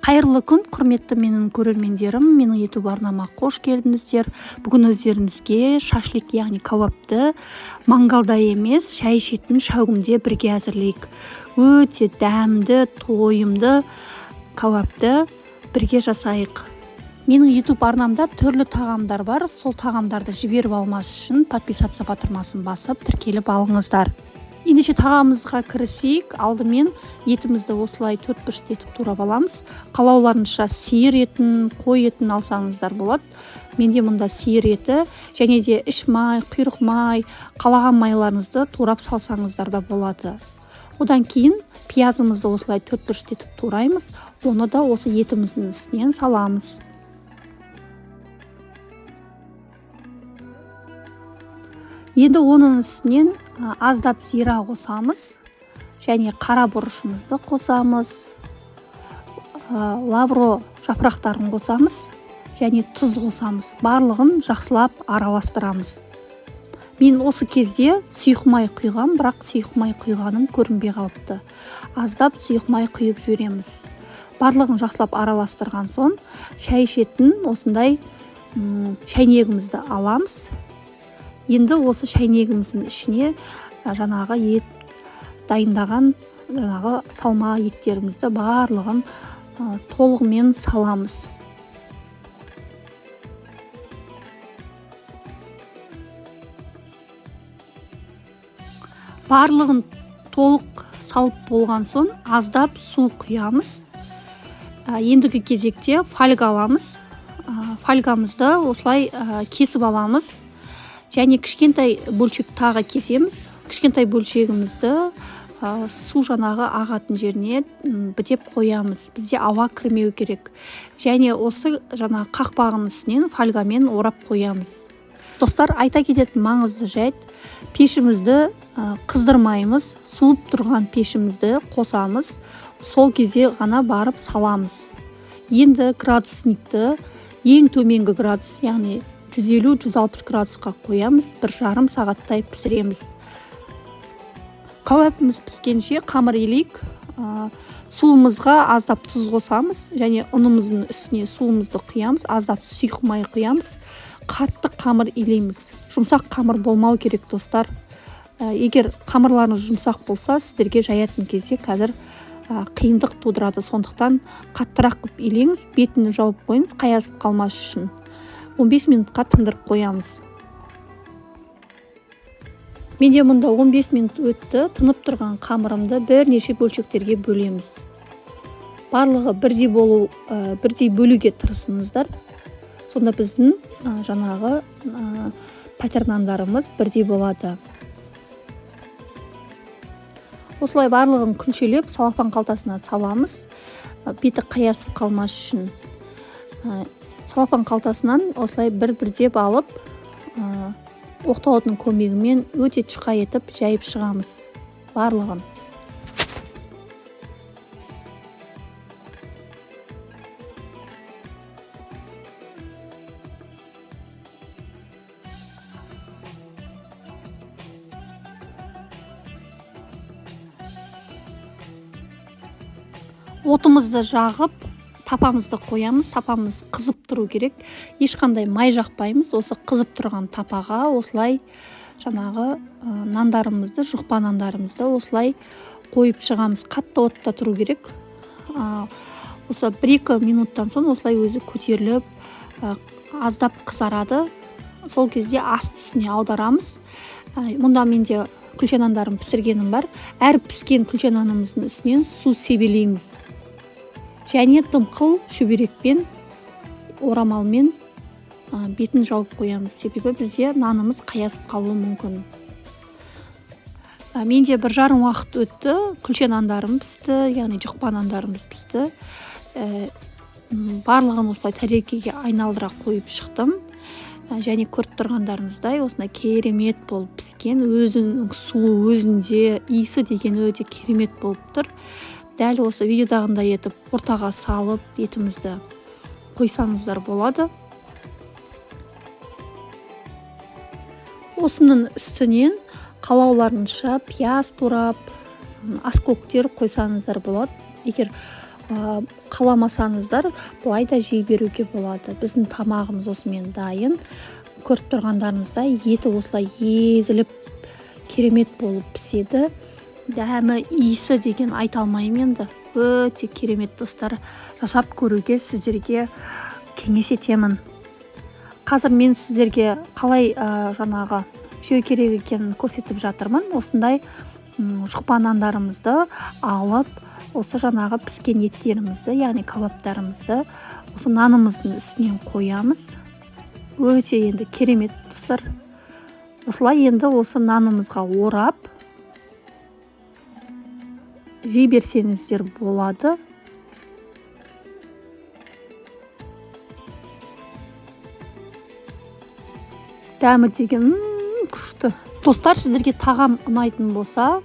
Қайырлы күн, құрметті менің көрермендерім, менің YouTube арнама қош келдіңіздер. Бүгін өздеріңізге шашлик, яғни кабапты мангалда емес, шай ішетін шәугімде бірге әзірлейік. Өте дәмді, тойымды кабапты бірге жасайық. Менің YouTube арнамда түрлі тағамдар бар. Сол тағамдарды жіберіп алмас үшін подписаться батырмасын басып тіркеліп алыңыздар. Ендеше тағамымызға кірісейік. Алдымен етімізді осылай 4-1 етіп турап аламыз. Қалауларыңызша сиыр етін, қой етін алсаңыздар болады. Менде мұнда сиыр еті, және де іш май, құйрық май, қалаған майларыңызды турап салсаңыздар да болады. Одан кейін пиязымызды осылай 4-1 етіп тураймыз. Оны да осы етіміздің үстінен саламыз. Енді оның үстінен аздап зира қосамыз, және қара бұрышымызды қосамыз, лавро жапырақтарын қосамыз, және тұз қосамыз. Барлығын жақсылап араластырамыз. Мен осы кезде сұйық май құйғам, бірақ сұйық май құйғаным көрінбей қалыпты. Аздап сұйық май құйып жібереміз. Барлығын жақсылап араластырған соң, шай ішетін осындай шайнегімізді аламыз. Енді осы шайнегіміздің ішіне жаңағы ет дайындаған салма еттерімізді барлығын толығымен саламыз. Барлығын толық салып болған соң аздап су құямыз. Ендігі кезекте фольга аламыз. Фольгамызды осылай кесіп аламыз. Және кішкентай бөлшек тағы кесеміз. Кішкентай бөлшегімізді су жаңағы ағатын жеріне бітеп қоямыз. Бізде ауа кірмеу керек. Және осы жаңағы қақпағының үстінен фольгамен орап қоямыз. Достар, айта кететін маңызды жайт, пешімізді қыздырмаймыз. Суып тұрған пешімізді қосамыз. Сол кезде ғана барып саламыз. Енді градусникті ең төменгі градус, яғни 150-160 градусқа қоямыз, 1,5 сағаттай пісіреміз. Кабабымыз піскенше қамыр илейік. Суымызға аздап тұз қосамыз, және ұнымыздың үстіне суымызды құямыз, аздап сұйық май құямыз. Қатты қамыр илейміз. Жұмсақ қамыр болмау керек, достар. Егер қамырларыңыз жұмсақ болса, сіздерге жаятын кезде қазір қиындық тудырады. Сондықтан қаттырақ қып илеңіз, бетін жауып қойыңыз, қаясып қалмас үшін. 15 минутқа тындырып қоямыз. Менде мұнда 15 минут өтті. Тынып тұрған қамырымды бірнеше бөлшектерге бөлеміз. Барлығы бірдей бөлуге тырысыңыздар. Сонда біздің жаңағы патернандарымыз бірдей болады. Осылай барлығын күлшелеп салафан қалтасына саламыз. Беті қаясып қалмас үшін. Салафан қалтасынан осылай бір-бірдеп алып, оқтаудың көмегімен өте чұқа етіп жайып шығамыз. Барлығын. Отымызды жағып, тапамызды қоямыз. Тапамыз қызып тұру керек. Ешқандай май жақпаймыз. Осы қызып тұрған тапаға осылай жаңағы нандарымызды, жұқпа нандарымызды осылай қойып шығамыз. Қатты отта тұру керек. Осы 1-2 минуттан соң осылай өзі көтеріліп, аздап қызарады. Сол кезде аст үстіне аударамыз. Мұнда менде күлше нандарым пісіргенім бар. Әр піскен күлше нанымыздың үстінен су себелейміз. Және дымқыл шүберекпен, орамалмен бетін жауып қоямыз. Себебі бізде нанымыз қаясып қалуы мүмкін. Менде 1,5 уақыт өтті. Күлше нандарым пісті, яғни жұқпа нандарымыз пісті. Барлығын осылай тәрелкеге айналдыра қойып шықтым. Және көріп тұрғандарыңыздай осындай керемет болып піскен. Өзінің суы өзінде, иісі деген өте керемет болып тұр. Дәл осы видеодағындай етіп ортаға салып етімізді қойсаңыздар болады. Осының үстінен қалауларыңызша пияз турап, осколктер қойсаңыздар болады. Егер қаламасаңыздар былай да жей беруге болады. Біздің тамағымыз осымен дайын. Көріп тұрғандарыңыздай еті осылай езіліп керемет болып піседі. Дәмі, иісі деген айта алмаймын енді. Өте керемет достар. Жасап көруге сіздерге кеңес етемін. Қазір мен сіздерге қалай жаңағы жеу керек екенін көрсетіп жатырмын. Осындай жұқпа нандарымызды алып, осы жаңағы піскен еттерімізді, яғни кабаптарымызды осы нанымыздың үстінен қоямыз. Өте енді керемет достар. Осылай енді осы нанымызға орап жей берсеңіздер болады. Дәмі деген күшті. Достар, сіздерге тағам ұнайтын болса,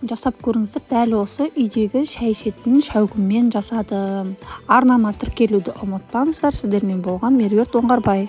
жасап көріңіздер. Дәл осы үйдегі шай ішетін шәугіммен жасадым. Арнама тіркелуді ұмытпаңыздар. Сіздермен болған Меруерт Оңғарбай.